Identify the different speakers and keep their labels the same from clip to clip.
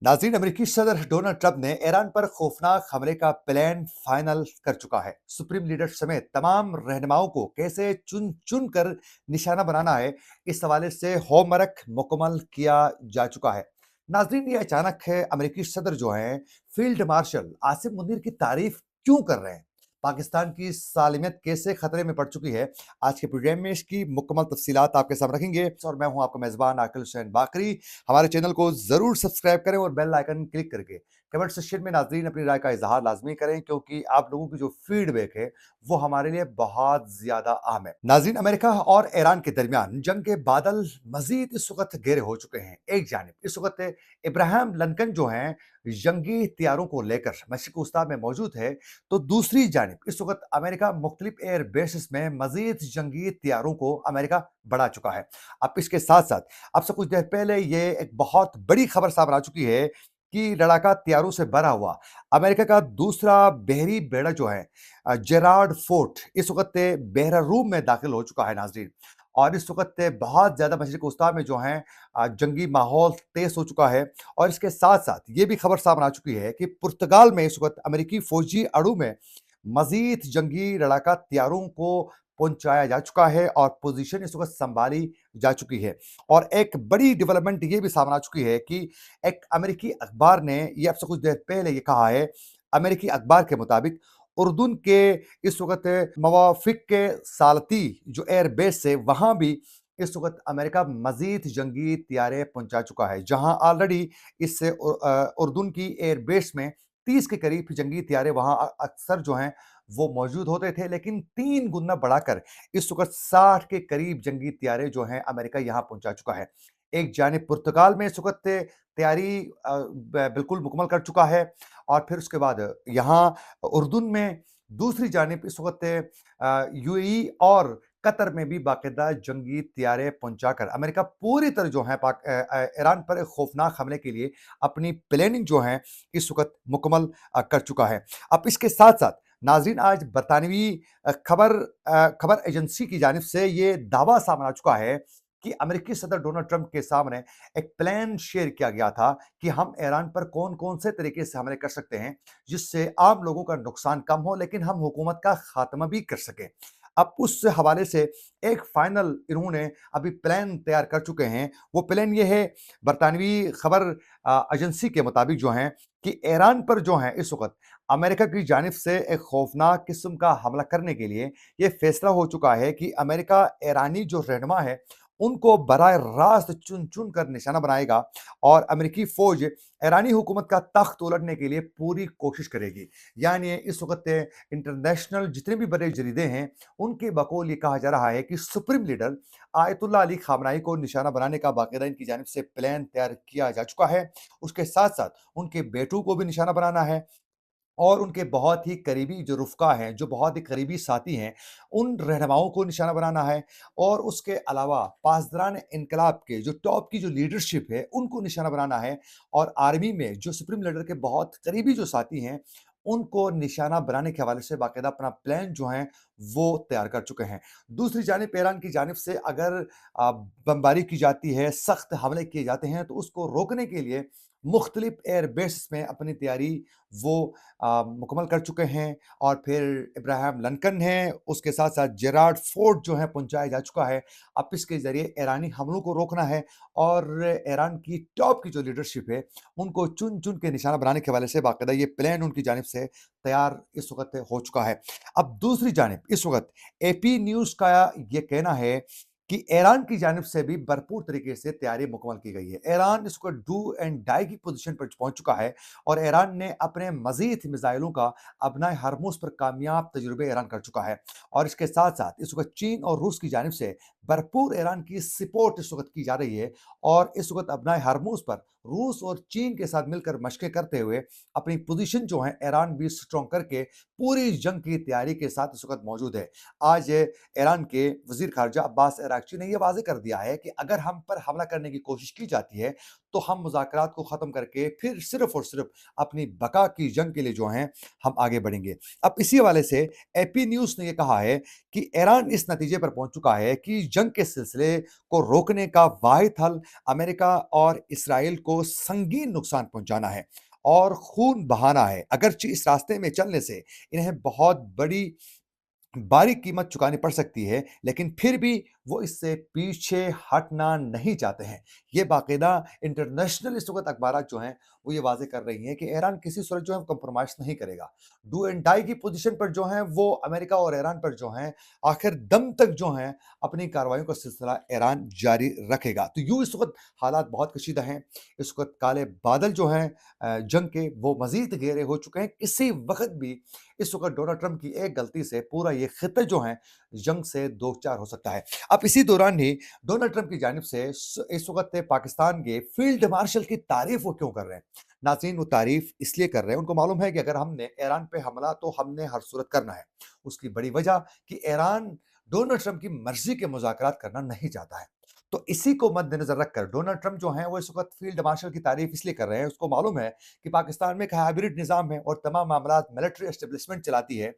Speaker 1: नाज़रीन, अमेरिकी सदर डोनाल्ड ट्रंप ने ईरान पर खौफनाक हमले का प्लान फाइनल कर चुका है। सुप्रीम लीडर समेत तमाम रहनुमाओं को कैसे चुन चुन कर निशाना बनाना है, इस हवाले से होमवर्क मुकम्मल किया जा चुका है। नाज़रीन, ये अचानक है अमेरिकी सदर जो हैं फील्ड मार्शल आसिम मुनीर की तारीफ क्यों कर रहे हैं? पाकिस्तान की सालिमियत कैसे खतरे में पड़ चुकी है? आज के प्रोग्राम में इसकी मुकम्मल तफसीलात आपके सामने रखेंगे और मैं हूं आपका मेजबान आकिल हुसैन बाकरी। हमारे चैनल को जरूर सब्सक्राइब करें और बेल आइकन क्लिक करके कमेंट सेक्शन में नाजरीन अपनी राय का इजहार लाजमी करें, क्योंकि आप लोगों की जो फीडबैक है वो हमारे लिए बहुत ज्यादा अहम है। नाजरीन, अमेरिका और ईरान के दरमियान जंग के बादल मजीद इस वक्त गहरे हो चुके हैं। एक जानिब इस वक्त इब्राहिम लंकन जो हैं जंगी हथियारों को लेकर मशरिक वस्ता में मौजूद है, तो दूसरी जानिब इस वक्त अमेरिका मुख्तलिफ एयर बेसिस में मजीद जंगी हथियारों को अमेरिका बढ़ा चुका है। अब इसके साथ साथ अब से कुछ देर पहले ये एक बहुत बड़ी खबर सामने आ चुकी है कि लड़ाका हथियारों से भरा हुआ अमेरिका का दूसरा बहरी बेड़ा जो है जेरार्ड फोर्ट इस वक्त बहरा रूम में दाखिल हो चुका है नाजरीन। और इस वक्त बहुत ज्यादा मशरिक वस्ता में जो है जंगी माहौल तेज हो चुका है। और इसके साथ साथ ये भी खबर सामने आ चुकी है कि पुर्तगाल में इस वक्त अमेरिकी फौजी अड़ू में मजीद जंगी लड़ाका हथियारों को पहुंचाया जा चुका है और पोजीशन इस वक्त संभाली जा चुकी है। और एक बड़ी डेवलपमेंट ये भी सामने आ चुकी है कि एक अमेरिकी अखबार ने ये अब से कुछ देर पहले ये कहा है। अमेरिकी अखबार के मुताबिक उर्दून के इस वक्त मवाफिक के सालती जो एयर बेस है वहां भी इस वक्त अमेरिका मजीद जंगी त्यारे पहुंचा चुका है, जहां ऑलरेडी इससे उर्दून की एयर बेस में 30 के करीब जंगी त्यारे वहां अक्सर जो हैं वो मौजूद होते थे, लेकिन 3 गुना बढ़ाकर इस वक्त 60 के करीब जंगी त्यारे जो हैं अमेरिका यहां पहुंचा चुका है। एक जानिब पुर्तगाल में इस वक्त तैयारी बिल्कुल मुकम्मल कर चुका है और फिर उसके बाद यहाँ उर्दून में दूसरी जानिब इस वक्त यूएई और कतर में भी बाकायदा जंगी त्यारे पहुंचाकर अमेरिका पूरी तरह जो है ईरान पर एक खौफनाक हमले के लिए अपनी प्लानिंग जो है इस वक्त मुकम्मल कर चुका है। अब इसके साथ साथ नाजरीन, आज बरतानवी खबर एजेंसी की जानिब से ये दावा सामने आ चुका है कि अमेरिकी सदर डोनाल्ड ट्रंप के सामने एक प्लान शेयर किया गया था कि हम ईरान पर कौन कौन से तरीके से हमले कर सकते हैं जिससे आम लोगों का नुकसान कम हो, लेकिन हम हुकूमत का खात्मा भी कर सकें। अब उस हवाले से एक फाइनल इन्होंने अभी प्लान तैयार कर चुके हैं। वो प्लान ये है, बरतानवी खबर एजेंसी के मुताबिक जो है कि ईरान पर जो है इस वक्त अमेरिका की जानिब से एक खौफनाक किस्म का हमला करने के लिए ये फैसला हो चुका है कि अमेरिका ईरानी जो रहनुमा है उनको बराह रास्त चुन चुन कर निशाना बनाएगा और अमेरिकी फौज ईरानी हुकूमत का तख्त उलटने के लिए पूरी कोशिश करेगी। यानी इस वक्त इंटरनेशनल जितने भी बड़े जरीदे हैं उनके बकौल ये कहा जा रहा है कि सुप्रीम लीडर आयतुल्ला अली खामनाई को निशाना बनाने का बाकायदा इनकी जानिब से प्लान तैयार किया जा चुका है। उसके साथ साथ उनके बेटों को भी निशाना बनाना है और उनके बहुत ही करीबी जो रुफ़क़ा हैं, जो बहुत ही करीबी साथी हैं, उन रहनुमाओं को निशाना बनाना है। और उसके अलावा पासदारान इनकलाब के जो टॉप की जो लीडरशिप है, उनको निशाना बनाना है। और आर्मी में जो सुप्रीम लीडर के बहुत करीबी जो साथी हैं, उनको निशाना बनाने के हवाले से बाकायदा अपना प्लान जो है, वो तैयार कर चुके हैं। दूसरी जानिब ईरान की जानिब से अगर बमबारी की जाती है, सख्त हमले किए जाते हैं, तो उसको रोकने के लिए मुख्तलिफ एयर बेस में अपनी तैयारी वो मुकम्मल कर चुके हैं। और फिर इब्राहिम लंकन है, उसके साथ साथ जेरार्ड फोर्ट जो है पहुंचाया जा चुका है। अब इसके जरिए ईरानी हमलों को रोकना है और ईरान की टॉप की जो लीडरशिप है उनको चुन चुन के निशाना बनाने के हवाले से बाकायदा ये प्लान उनकी जानिब से तैयार इस वक्त हो चुका है। अब दूसरी जानिब इस वक्त एपी न्यूज का ये कहना है कि ईरान की जानिब से भी भरपूर तरीके से तैयारी मुकम्मल की गई है। ईरान इसको डू एंड डाई की पोजीशन पर पहुंच चुका है और ईरान ने अपने मजीद मिसाइलों का अपना हरमुज पर कामयाब तजुर्बे ईरान कर चुका है। और इसके साथ साथ इस वक्त चीन और रूस की जानिब से भरपूर ईरान की सपोर्ट इस वक्त की जा रही है। और इस वक्त अपना हरमुज पर रूस और चीन के साथ मिलकर मशकें करते हुए अपनी पोजीशन जो है ईरान भी स्ट्रॉन्ग करके पूरी जंग की तैयारी के साथ इस वक्त मौजूद है। आज ईरान के वजीर खारजा अब्बास अरागची ने यह वाज़ेह कर दिया है कि अगर हम पर हमला करने की कोशिश की जाती है तो हम मुज़ाकरात को ख़त्म करके फिर सिर्फ और सिर्फ अपनी बका की जंग के लिए जो हैं हम आगे बढ़ेंगे। अब इसी हवाले से एपी न्यूज़ ने यह कहा है कि ईरान इस नतीजे पर पहुंच चुका है कि जंग के सिलसिले को रोकने का वाहिद हल अमेरिका और इसराइल को को संगीन नुकसान पहुंचाना है और खून बहाना है। अगरचे इस रास्ते में चलने से इन्हें बहुत बड़ी भारी कीमत चुकानी पड़ सकती है, लेकिन फिर भी वो इससे पीछे हटना नहीं चाहते हैं। ये बाकायदा इंटरनेशनल इस वक़्त अखबारात जो हैं, वो ये वाज़ेह कर रही हैं कि ईरान किसी सूरत जो है कंप्रोमाइज़ नहीं करेगा। डू एंड डाई की पोज़ीशन पर जो हैं, वो अमेरिका और ईरान पर जो हैं, आखिर दम तक जो हैं, अपनी कार्रवाइयों का सिलसिला ईरान जारी रखेगा। तो यूँ इस वक़्त हालात बहुत कशीदा हैं। इस वक़्त काले बादल जो हैं जंग के, वो मज़ीद गहरे हो चुके हैं। किसी वक़्त भी इस वक़्त डोनाल्ड ट्रंप की एक गलती से पूरा ये खित्ता जो है जंग से दो चार हो सकता है। अब इसी दौरान ही डोनाल्ड ट्रंप की जानिब से इस वक़्त पाकिस्तान के फील्ड मार्शल की तारीफ़ वो क्यों कर रहे हैं? नाज़रीन वो तारीफ़ इसलिए कर रहे हैं, उनको मालूम है कि अगर हमने ईरान पे हमला तो हमने हर सूरत करना है। उसकी बड़ी वजह कि ईरान डोनाल्ड ट्रंप की मर्ज़ी के मुज़ाकरात करना नहीं चाहता है। तो इसी को मद्देनज़र रखकर डोनाल्ड ट्रंप जो हैं वो इस वक़्त फील्ड मार्शल की तारीफ़ इसलिए कर रहे हैं, उसको मालूम है कि पाकिस्तान में एक हाइब्रिड निज़ाम है और तमाम मामलात मिलिट्री एस्टेब्लिशमेंट चलाती है,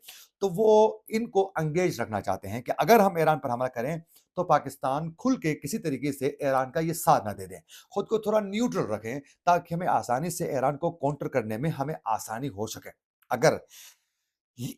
Speaker 1: तो वो इनको एंगेज रखना चाहते हैं कि अगर हम ईरान पर हमला करें, तो पाकिस्तान खुल के किसी तरीके से ईरान का ये साथ ना दे दें। खुद को थोड़ा न्यूट्रल रखें, ताकि हमें आसानी से ईरान को काउंटर करने में हमें आसानी हो सके। अगर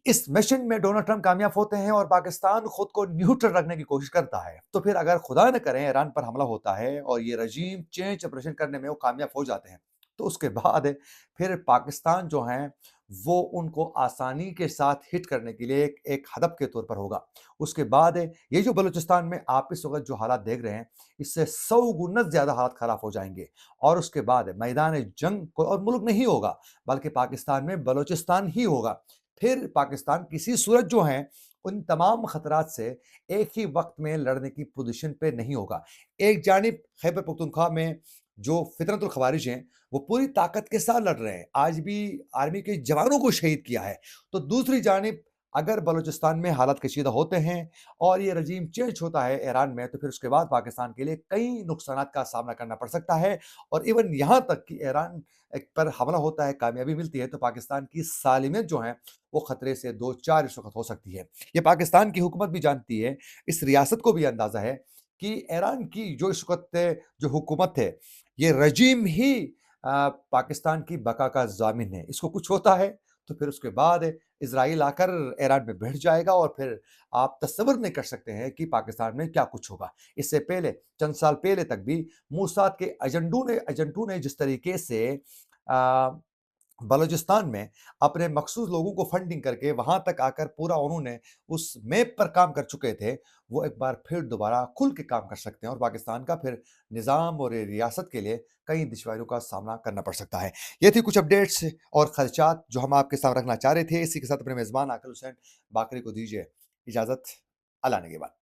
Speaker 1: इस मिशन में डोनाल्ड ट्रंप कामयाब होते हैं और पाकिस्तान खुद को न्यूट्रल रखने की कोशिश करता है, तो फिर अगर खुदा न करे ईरान पर हमला होता है और ये रजीम चेंज ऑपरेशन करने में वो कामयाब हो जाते हैं, तो उसके बाद फिर पाकिस्तान जो है वो उनको आसानी के साथ हिट करने के लिए एक हदफ के तौर पर होगा। उसके बाद ये जो बलूचिस्तान में आप इस वक़्त जो हालात देख रहे हैं, इससे 100 गुना ज़्यादा हालात खराब हो जाएँगे और उसके बाद मैदान जंग कोई और मुल्क नहीं होगा, बल्कि पाकिस्तान में बलूचिस्तान ही होगा। फिर पाकिस्तान किसी सूरत जो है उन तमाम खतरात से एक ही वक्त में लड़ने की पोजीशन पे नहीं होगा। एक जानिब खैबर पख्तूनख्वा में जो फितरतुल खवारिज हैं, वो पूरी ताकत के साथ लड़ रहे हैं। आज भी आर्मी के जवानों को शहीद किया है। तो दूसरी जानिब अगर बलूचिस्तान में हालात कशीदा होते हैं और ये रजीम चेंज होता है ईरान में, तो फिर उसके बाद पाकिस्तान के लिए कई नुकसानात का सामना करना पड़ सकता है और इवन यहाँ तक कि ईरान पर हमला होता है, कामयाबी मिलती है, तो पाकिस्तान की सालिमियत जो है, वो खतरे से दो चार इस वक़्त हो सकती है। ये पाकिस्तान की हुकूमत भी जानती है, इस रियासत को भी अंदाज़ा है कि ईरान की जो इस वक़्त जो हुकूमत है, ये रजीम ही पाकिस्तान की बका का ज़ामिन है। इसको कुछ होता है, तो फिर उसके बाद इज़राइल आकर ईरान में भिड़ जाएगा और फिर आप तस्वुर नहीं कर सकते हैं कि पाकिस्तान में क्या कुछ होगा। इससे पहले चंद साल पहले तक भी मूसाद के एजेंटों ने जिस तरीके से अ, बलूचिस्तान में अपने मखसूस लोगों को फंडिंग करके वहां तक आकर पूरा उन्होंने उस मैप पर काम कर चुके थे, वो एक बार फिर दोबारा खुल के काम कर सकते हैं और पाकिस्तान का फिर निज़ाम और रियासत के लिए कई दुश्वारियों का सामना करना पड़ सकता है। ये थी कुछ अपडेट्स और खदशात जो हम आपके सामने रखना चाह रहे थे। इसी के साथ अपने मेज़बान आकिल हुसैन बाकरी को दीजिए इजाज़त। अल्लाह ने के बाद।